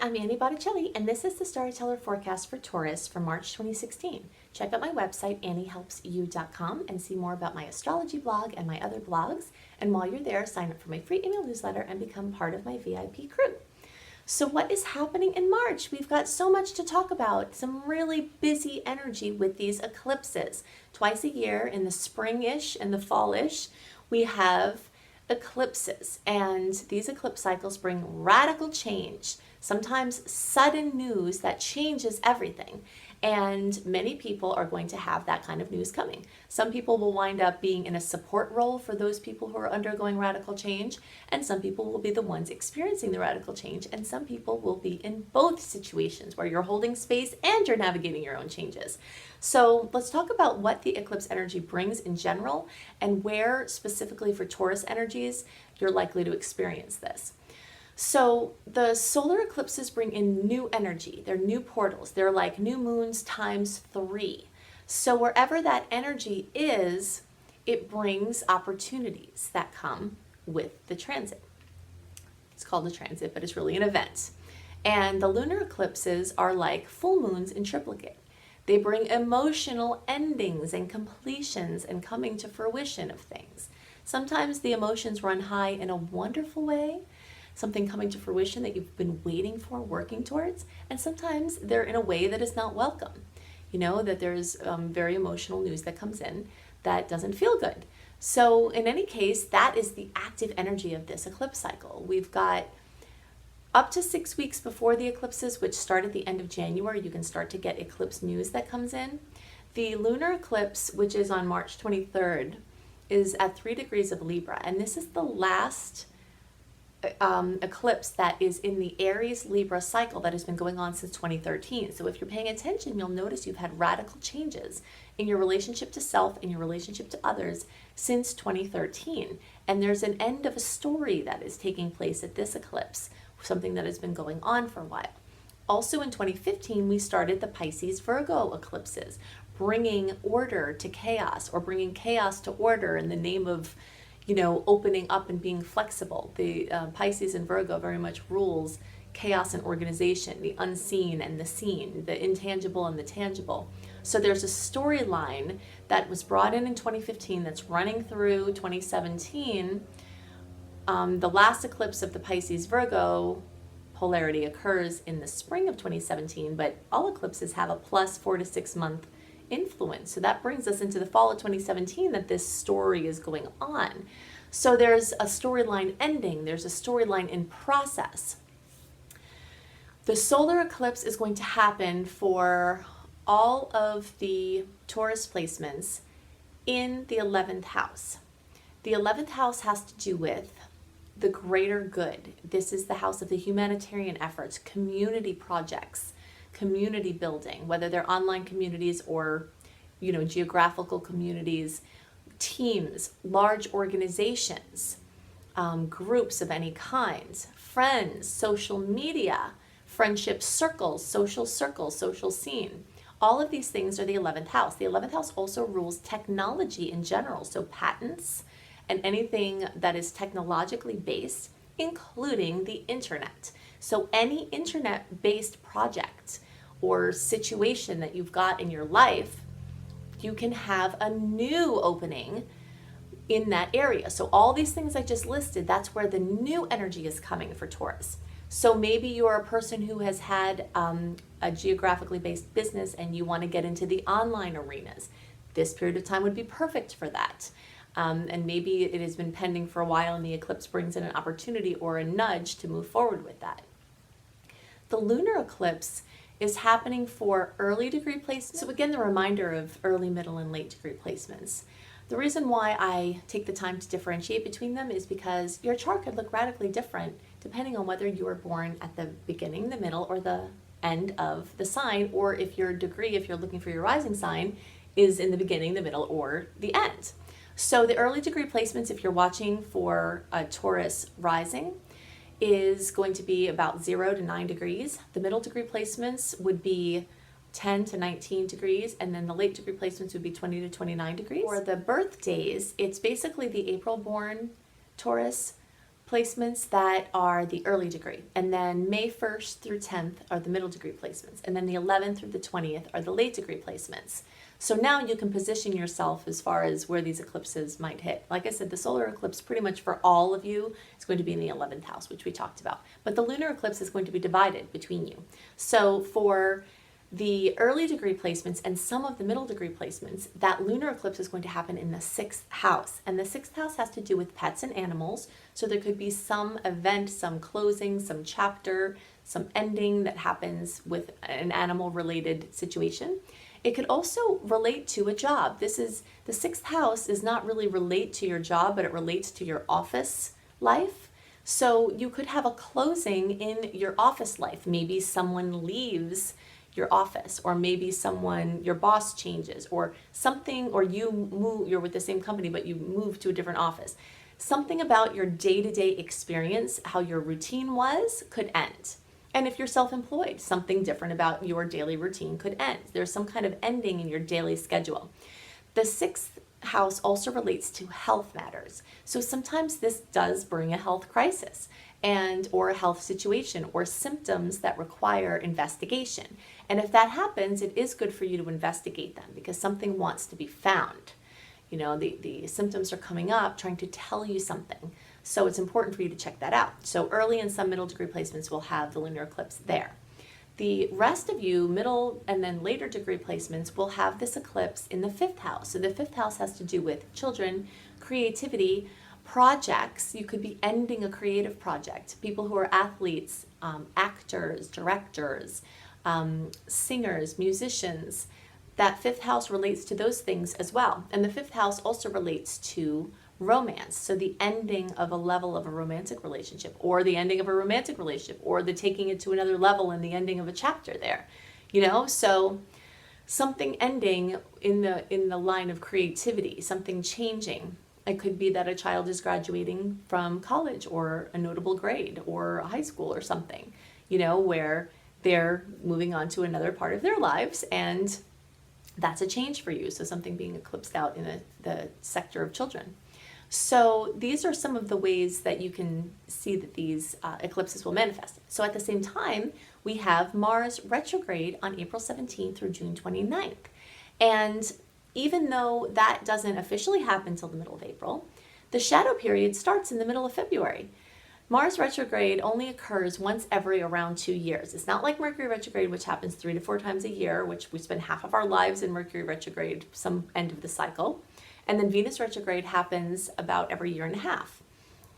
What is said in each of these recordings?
I'm Annie Botticelli, and this is the Storyteller Forecast for Taurus for March 2016. Check out my website, anniehelpsyou.com, and see more about my astrology blog and my other blogs. And while you're there, sign up for my free email newsletter and become part of my VIP crew. So what is happening in March? We've got so much to talk about, some really busy energy with these eclipses. Twice a year, in the spring-ish and the fall-ish, we have eclipses, and these eclipse cycles bring radical change, sometimes sudden news that changes everything. And many people are going to have that kind of news coming. Some people will wind up being in a support role for those people who are undergoing radical change, and some people will be the ones experiencing the radical change, and some people will be in both situations where you're holding space and you're navigating your own changes. So let's talk about what the eclipse energy brings in general and where specifically for Taurus energies you're likely to experience this. So the solar eclipses bring in new energy. They're new portals. They're like new moons times 3. So wherever that energy is, it brings opportunities that come with the transit. It's called a transit, but it's really an event. And the lunar eclipses are like full moons in triplicate. They bring emotional endings and completions and coming to fruition of things. Sometimes the emotions run high in a wonderful way, something coming to fruition that you've been waiting for, working towards, and sometimes they're in a way that is not welcome. You know, that there's very emotional news that comes in that doesn't feel good. So in any case, that is the active energy of this eclipse cycle. We've got up to 6 weeks before the eclipses, which start at the end of January, you can start to get eclipse news that comes in. The lunar eclipse, which is on March 23rd, is at 3 degrees of Libra, and this is the last eclipse that is in the Aries Libra cycle that has been going on since 2013. So if you're paying attention, you'll notice you've had radical changes in your relationship to self and your relationship to others since 2013. And there's an end of a story that is taking place at this eclipse, something that has been going on for a while. Also in 2015, we started the Pisces Virgo eclipses, bringing order to chaos or bringing chaos to order in the name of opening up and being flexible. The Pisces and Virgo very much rules chaos and organization, the unseen and the seen, the intangible and the tangible. So there's a storyline that was brought in 2015 that's running through 2017. The last eclipse of the Pisces Virgo polarity occurs in the spring of 2017, but all eclipses have a plus 4 to 6 month influence. So that brings us into the fall of 2017 that this story is going on. So there's a storyline ending, there's a storyline in process. The solar eclipse is going to happen for all of the Taurus placements in the 11th house. The 11th house has to do with the greater good. This is the house of the humanitarian efforts, community projects, community building, whether they're online communities or, geographical communities, teams, large organizations, groups of any kind, friends, social media, friendship circles, social scene. All of these things are the 11th house. The 11th house also rules technology in general, so patents and anything that is technologically based, including the internet. So any internet-based project or situation that you've got in your life, you can have a new opening in that area. So all these things I just listed, that's where the new energy is coming for Taurus. So maybe you're a person who has had a geographically based business and you want to get into the online arenas. This period of time would be perfect for that. And maybe it has been pending for a while and the eclipse brings in an opportunity or a nudge to move forward with that. The lunar eclipse is happening for early degree placements. So again, the reminder of early, middle, and late degree placements. The reason why I take the time to differentiate between them is because your chart could look radically different depending on whether you were born at the beginning, the middle, or the end of the sign, or if your degree, if you're looking for your rising sign, is in the beginning, the middle, or the end. So the early degree placements, if you're watching for a Taurus rising, is going to be about 0 to 9 degrees. The middle degree placements would be 10 to 19 degrees, and then the late degree placements would be 20 to 29 degrees. For the birthdays, it's basically the April born Taurus placements that are the early degree, and then May 1st through 10th are the middle degree placements, and then the 11th through the 20th are the late degree placements. So now you can position yourself as far as where these eclipses might hit. Like I said, the solar eclipse pretty much for all of you is going to be in the 11th house, which we talked about. But the lunar eclipse is going to be divided between you. So for the early degree placements and some of the middle degree placements, that lunar eclipse is going to happen in the 6th house. And the 6th house has to do with pets and animals. So there could be some event, some closing, some chapter, some ending that happens with an animal related situation. It could also relate to a job. The 6th house does not really relate to your job, but it relates to your office life. So you could have a closing in your office life. Maybe someone leaves your office, or maybe your boss changes, or something, or you're with the same company, but you move to a different office. Something about your day-to-day experience, how your routine was, could end. And if you're self-employed, something different about your daily routine could end. There's some kind of ending in your daily schedule. The 6th house also relates to health matters. So sometimes this does bring a health crisis or a health situation or symptoms that require investigation. And if that happens, it is good for you to investigate them because something wants to be found. You know, the symptoms are coming up trying to tell you something. So it's important for you to check that out. So early and some middle degree placements will have the lunar eclipse there. The rest of you, middle and then later degree placements, will have this eclipse in the 5th house. So the 5th house has to do with children, creativity, projects. You could be ending a creative project. People who are athletes, actors, directors, singers, musicians. That 5th house relates to those things as well. And the 5th house also relates to romance. So the ending of a level of a romantic relationship, or the ending of a romantic relationship, or the taking it to another level and the ending of a chapter there. You know, so something ending in the line of creativity, something changing. It could be that a child is graduating from college or a notable grade or high school or something, you know, where they're moving on to another part of their lives, and that's a change for you. So something being eclipsed out in the sector of children. So these are some of the ways that you can see that these eclipses will manifest. So at the same time, we have Mars retrograde on April 17th through June 29th. And even though that doesn't officially happen until the middle of April, the shadow period starts in the middle of February. Mars retrograde only occurs once every around 2 years. It's not like Mercury retrograde, which happens 3 to 4 times a year, which we spend half of our lives in Mercury retrograde, some end of the cycle. And then Venus retrograde happens about every year and a half.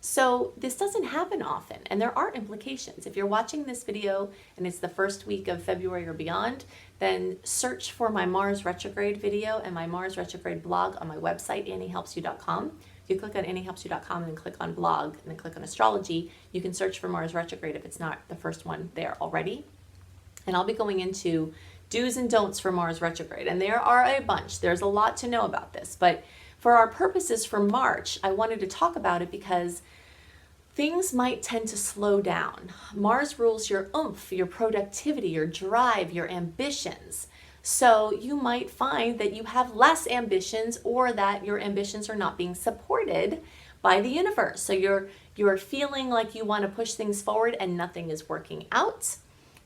So this doesn't happen often, and there are implications. If you're watching this video and it's the first week of February or beyond, then search for my Mars retrograde video and my Mars retrograde blog on my website, anniehelpsyou.com. If you click on anniehelpsyou.com and then click on blog and then click on astrology, you can search for Mars retrograde if it's not the first one there already. And I'll be going into do's and don'ts for Mars retrograde, and there are a bunch. There's a lot to know about this, but for our purposes for March, I wanted to talk about it because things might tend to slow down. Mars rules your oomph, your productivity, your drive, your ambitions. So you might find that you have less ambitions, or that your ambitions are not being supported by the universe. So you're feeling like you want to push things forward and nothing is working out.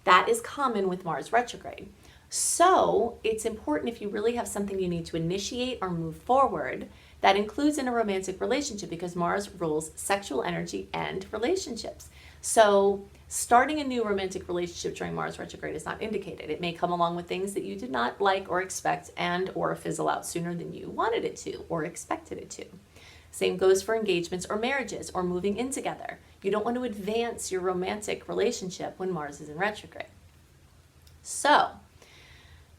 That is common with Mars retrograde. So it's important, if you really have something you need to initiate or move forward, that includes in a romantic relationship, because Mars rules sexual energy and relationships. So starting a new romantic relationship during Mars retrograde is not indicated. It may come along with things that you did not like or expect, and or fizzle out sooner than you wanted it to or expected it to. Same goes for engagements or marriages or moving in together. You don't want to advance your romantic relationship when Mars is in retrograde. So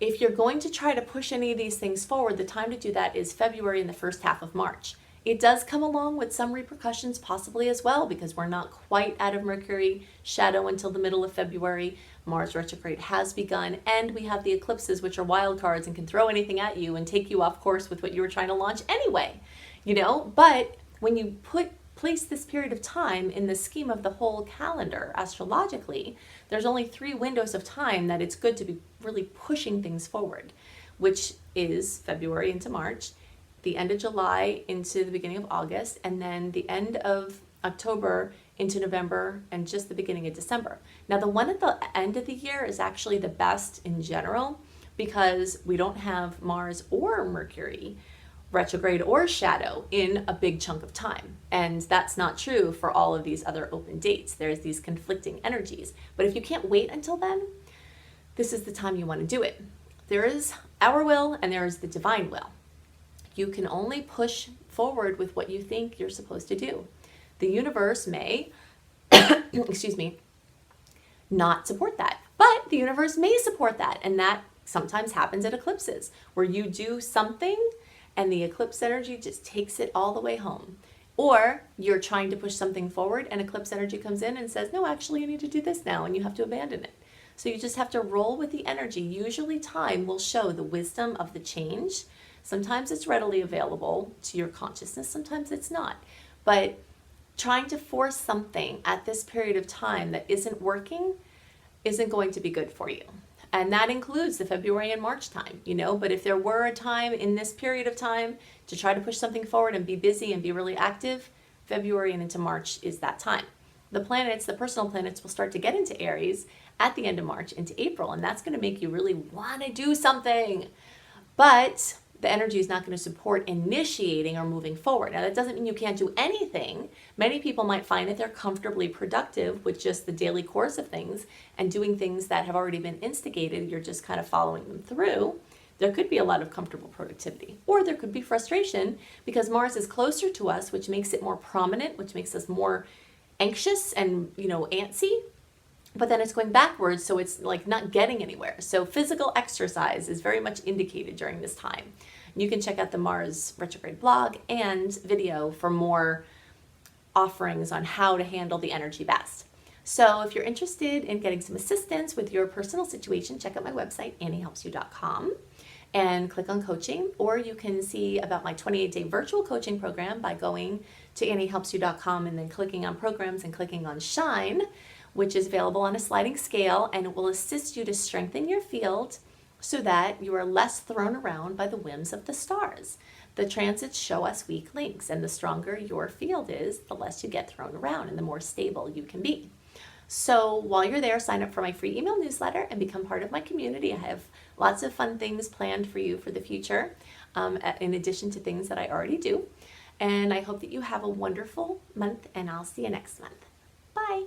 if you're going to try to push any of these things forward, the time to do that is February and the first half of March. It does come along with some repercussions possibly as well, because we're not quite out of Mercury shadow until the middle of February. Mars retrograde has begun, and we have the eclipses, which are wild cards and can throw anything at you and take you off course with what you were trying to launch anyway, you know. But when you place this period of time in the scheme of the whole calendar astrologically, there's only 3 windows of time that it's good to be really pushing things forward, which is February into March, the end of July into the beginning of August, and then the end of October into November and just the beginning of December. Now, the one at the end of the year is actually the best in general because we don't have Mars or Mercury retrograde or shadow in a big chunk of time. And that's not true for all of these other open dates. There's these conflicting energies. But if you can't wait until then, this is the time you want to do it. There is our will and there is the divine will. You can only push forward with what you think you're supposed to do. The universe may, excuse me, not support that, but the universe may support that. And that sometimes happens at eclipses where you do something and the eclipse energy just takes it all the way home. Or you're trying to push something forward and eclipse energy comes in and says, no, actually you need to do this now, and you have to abandon it. So you just have to roll with the energy. Usually time will show the wisdom of the change. Sometimes it's readily available to your consciousness, sometimes it's not. But trying to force something at this period of time that isn't working isn't going to be good for you. And that includes the February and March time, but if there were a time in this period of time to try to push something forward and be busy and be really active, February and into March is that time. The planets, the personal planets, will start to get into Aries at the end of March into April, and that's going to make you really want to do something. But the energy is not going to support initiating or moving forward. Now, that doesn't mean you can't do anything. Many people might find that they're comfortably productive with just the daily course of things and doing things that have already been instigated. You're just kind of following them through. There could be a lot of comfortable productivity, or there could be frustration because Mars is closer to us, which makes it more prominent, which makes us more anxious and, antsy. But then it's going backwards, so it's like not getting anywhere. So physical exercise is very much indicated during this time. You can check out the Mars retrograde blog and video for more offerings on how to handle the energy best. So if you're interested in getting some assistance with your personal situation, check out my website, anniehelpsyou.com, and click on coaching, or you can see about my 28-day virtual coaching program by going to anniehelpsyou.com and then clicking on programs and clicking on shine, which is available on a sliding scale, and it will assist you to strengthen your field so that you are less thrown around by the whims of the stars. The transits show us weak links, and the stronger your field is, the less you get thrown around and the more stable you can be. So while you're there, sign up for my free email newsletter and become part of my community. I have lots of fun things planned for you for the future, in addition to things that I already do. And I hope that you have a wonderful month, and I'll see you next month. Bye.